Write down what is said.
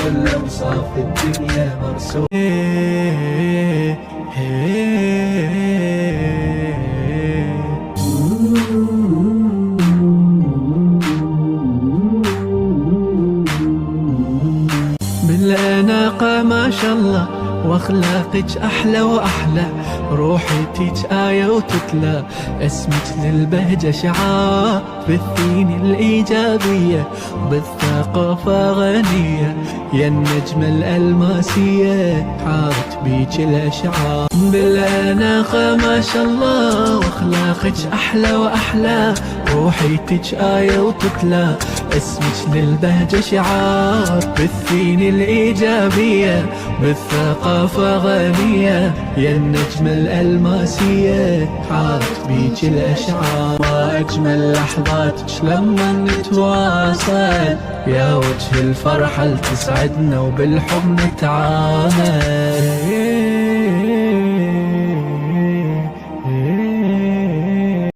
كل اوصاف الدنيا مرسوم. بالأناقة ما شاء الله واخلاقك احلى واحلى، روحيتك آية وتتلى، اسمك للبهجة شعار، بالثين الايجابية بالثقافة غنية، يا النجمة الالماسية حارت بيك الاشعار. بالأناقة ما شاء الله واخلاقك احلى واحلى، روحيتك آية وتتلى، اسمك للبهجة شعار، بالثين الايجابية بالثقافة غنية، يا النجمة الألماسية حارت بيك الأشعار. وأجمل لحظاتك لما نتواصل، يا وجه الفرحة اللي تسعدنا وبالحب نتعامل.